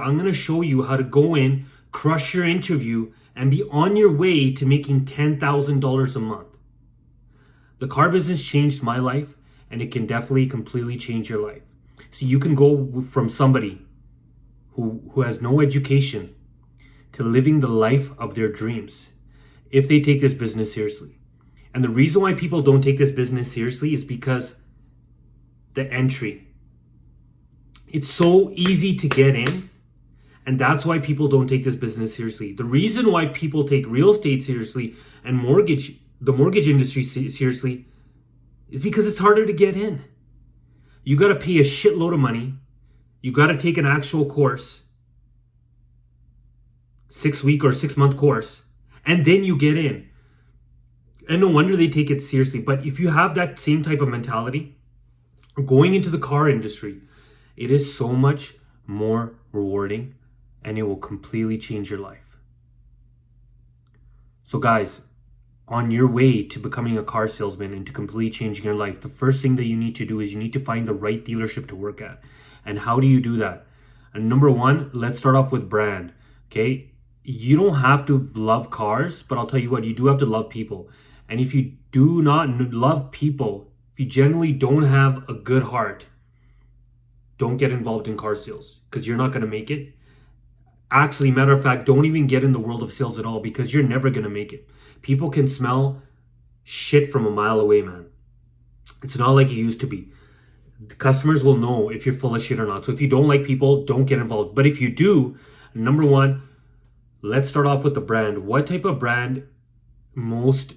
I'm going to show you how to go in, crush your interview, and be on your way to making $10,000 a month. The car business changed my life, and it can definitely completely change your life. So you can go from somebody who has no education to living the life of their dreams if they take this business seriously. And the reason why people don't take this business seriously is because the entry. It's so easy to get in. And that's why people don't take this business seriously. The reason why people take real estate seriously and the mortgage industry seriously is because it's harder to get in. You got to pay a shitload of money. You got to take an actual course, 6-week or 6-month course, and then you get in. And no wonder they take it seriously. But if you have that same type of mentality, going into the car industry, it is so much more rewarding and it will completely change your life. So guys, on your way to becoming a car salesman and to completely changing your life, the first thing that you need to do is you need to find the right dealership to work at. And how do you do that? And number one, let's start off with brand. Okay, you don't have to love cars, but I'll tell you what, you do have to love people. And if you do not love people, if you generally don't have a good heart, don't get involved in car sales because you're not going to make it. Actually, matter of fact, don't even get in the world of sales at all because you're never going to make it. People can smell shit from a mile away, man. It's not like it used to be. The customers will know if you're full of shit or not. So if you don't like people, don't get involved. But if you do, number one, let's start off with the brand. What type of brand most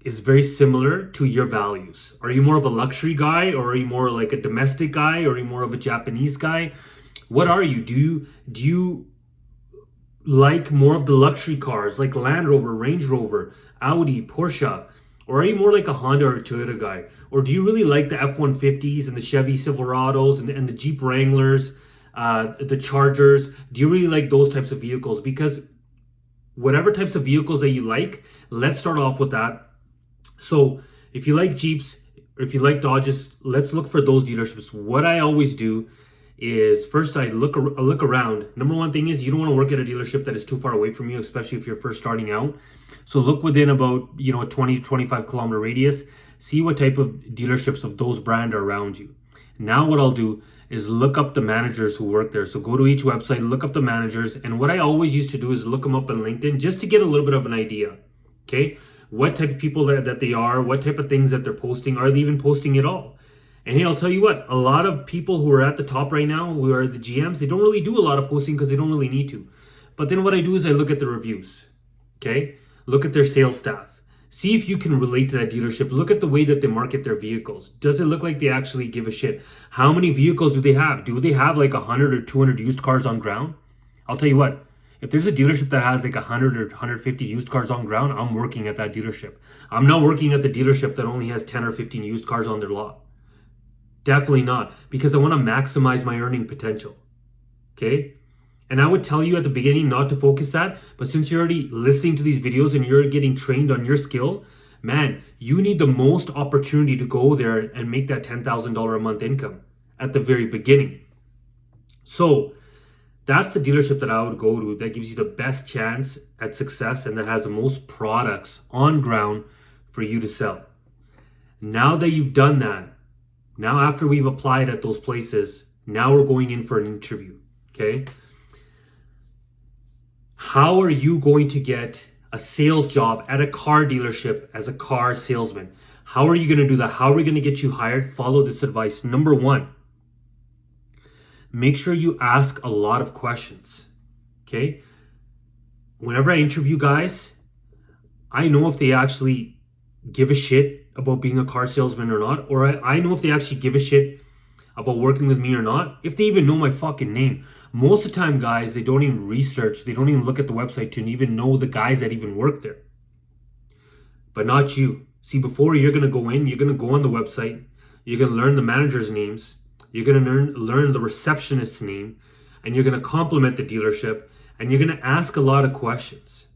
is very similar to your values? Are you more of a luxury guy, or are you more like a domestic guy, or are you more of a Japanese guy? What are you? Do you like more of the luxury cars like Land Rover, Range Rover, Audi, Porsche? Or are you more like a Honda or a Toyota guy? Or do you really like the F-150s and the Chevy Silverados and the Jeep Wranglers, the Chargers? Do you really like those types of vehicles? Because whatever types of vehicles that you like, let's start off with that. So if you like Jeeps, or if you like Dodges, let's look for those dealerships. What I always do is first I look around. Number one thing is you don't want to work at a dealership that is too far away from you, especially if you're first starting out. So look within about, a 20 to 25 kilometer radius. See what type of dealerships of those brand are around you. Now what I'll do is look up the managers who work there. So go to each website, look up the managers. And what I always used to do is look them up on LinkedIn just to get a little bit of an idea. Okay? What type of people that they are, what type of things that they're posting. Are they even posting at all? And hey, I'll tell you what, a lot of people who are at the top right now, who are the GMs, they don't really do a lot of posting because they don't really need to. But then what I do is I look at the reviews, okay? Look at their sales staff. See if you can relate to that dealership. Look at the way that they market their vehicles. Does it look like they actually give a shit? How many vehicles do they have? Do they have like 100 or 200 used cars on ground? I'll tell you what, if there's a dealership that has like 100 or 150 used cars on ground, I'm working at that dealership. I'm not working at the dealership that only has 10 or 15 used cars on their lot. Definitely not, because I want to maximize my earning potential. Okay? And I would tell you at the beginning not to focus that, but since you're already listening to these videos and you're getting trained on your skill, man, you need the most opportunity to go there and make that $10,000 a month income at the very beginning. So that's the dealership that I would go to that gives you the best chance at success and that has the most products on ground for you to sell. Now that you've done that, now after we've applied at those places, now we're going in for an interview, okay? How are you going to get a sales job at a car dealership as a car salesman? How are you going to do that? How are we going to get you hired? Follow this advice. Number one, make sure you ask a lot of questions, okay? Whenever I interview guys, I know if they actually give a shit about being a car salesman or not, or I know if they actually give a shit about working with me or not, if they even know my fucking name. Most of the time, guys, they don't even research, they don't even look at the website to even know the guys that even work there. But not you. See, before you're going to go in, you're going to go on the website, you're going to learn the managers' names, you're going to learn the receptionist's name, and you're going to compliment the dealership, and you're going to ask a lot of questions.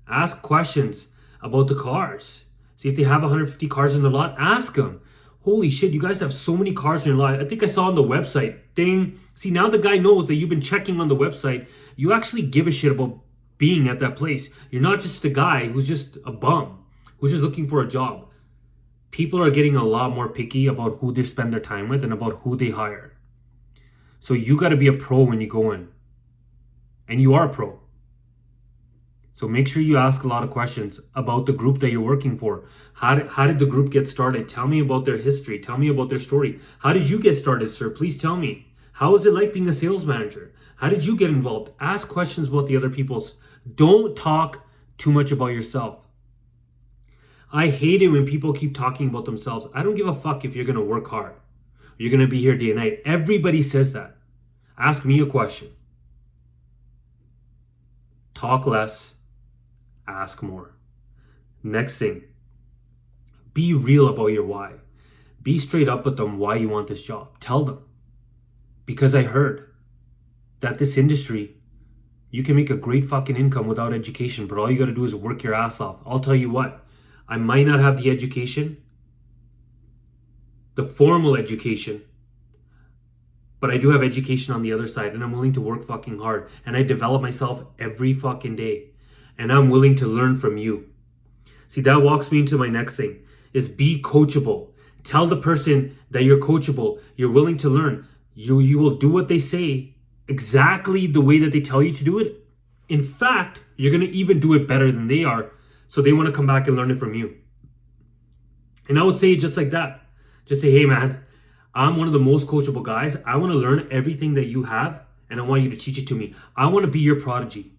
Ask questions about the cars. See if they have 150 cars in the lot, ask them. Holy shit, you guys have so many cars in your lot. I think I saw on the website. Ding. See, now the guy knows that you've been checking on the website. You actually give a shit about being at that place. You're not just a guy who's just a bum, who's just looking for a job. People are getting a lot more picky about who they spend their time with and about who they hire. So you got to be a pro when you go in. And you are a pro. So make sure you ask a lot of questions about the group that you're working for. How did the group get started? Tell me about their history. Tell me about their story. How did you get started, sir? Please tell me. How is it like being a sales manager? How did you get involved? Ask questions about the other people's. Don't talk too much about yourself. I hate it when people keep talking about themselves. I don't give a fuck if you're going to work hard. You're going to be here day and night. Everybody says that. Ask me a question. Talk less. Ask more. Next thing, be real about your why. Be straight up with them why you want this job. Tell them. Because I heard that this industry, you can make a great fucking income without education, but all you got to do is work your ass off. I'll tell you what, I might not have the education, the formal education, but I do have education on the other side, and I'm willing to work fucking hard, and I develop myself every fucking day. And I'm willing to learn from you. See, that walks me into my next thing, is be coachable. Tell the person that you're coachable. You're willing to learn. You will do what they say exactly the way that they tell you to do it. In fact, you're going to even do it better than they are. So they want to come back and learn it from you. And I would say it just like that. Just say, hey man, I'm one of the most coachable guys. I want to learn everything that you have and I want you to teach it to me. I want to be your prodigy.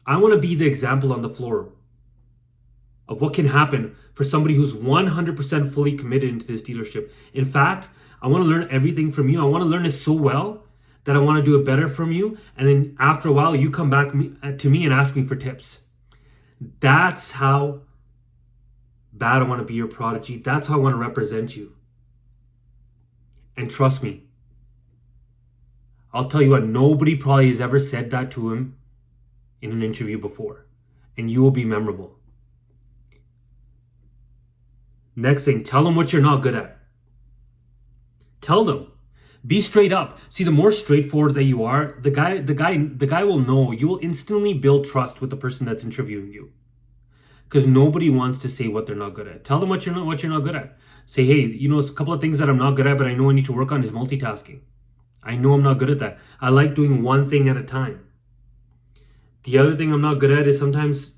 I want to be the example on the floor of what can happen for somebody who's 100% fully committed into this dealership. In fact, I want to learn everything from you. I want to learn it so well that I want to do it better from you. And then after a while, you come back to me and ask me for tips. That's how bad I want to be your prodigy. That's how I want to represent you. And trust me, I'll tell you what, nobody probably has ever said that to him in an interview before, and you will be memorable. Next thing, tell them what you're not good at. Tell them. Be straight up. See, the more straightforward that you are, the guy will know. You will instantly build trust with the person that's interviewing you. Because nobody wants to say what they're not good at. Tell them what you're not good at. Say, hey, a couple of things that I'm not good at, but I know I need to work on is multitasking. I know I'm not good at that. I like doing one thing at a time. The other thing I'm not good at is sometimes,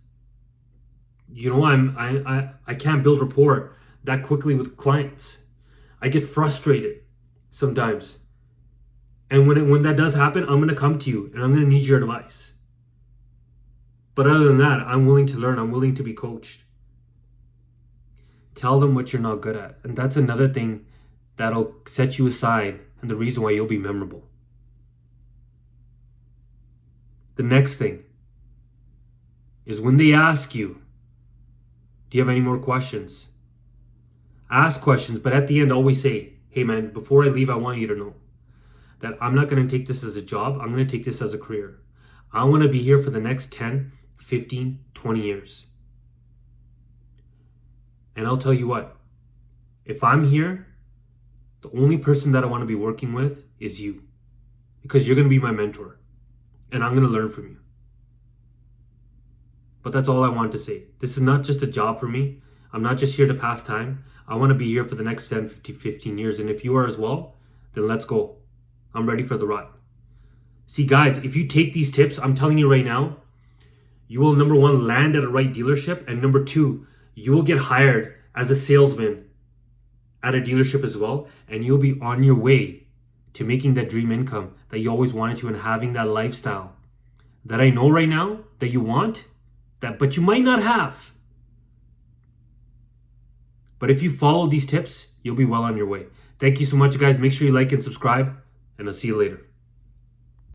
I can't build rapport that quickly with clients. I get frustrated sometimes. And when that does happen, I'm going to come to you and I'm going to need your advice. But other than that, I'm willing to learn. I'm willing to be coached. Tell them what you're not good at. And that's another thing that'll set you aside and the reason why you'll be memorable. The next thing is when they ask you, do you have any more questions? Ask questions, but at the end, always say, hey man, before I leave, I want you to know that I'm not going to take this as a job. I'm going to take this as a career. I want to be here for the next 10, 15, 20 years. And I'll tell you what, if I'm here, the only person that I want to be working with is you, because you're going to be my mentor and I'm going to learn from you. But that's all I want to say. This is not just a job for me. I'm not just here to pass time. I want to be here for the next 10, 15 years. And if you are as well, then let's go. I'm ready for the ride. See, guys, if you take these tips, I'm telling you right now, you will, number one, land at a right dealership. And number two, you will get hired as a salesman at a dealership as well. And you'll be on your way to making that dream income that you always wanted to and having that lifestyle that I know right now that you want, but you might not have. But if you follow these tips, you'll be well on your way. Thank you so much, guys. Make sure you like and subscribe, and I'll see you later.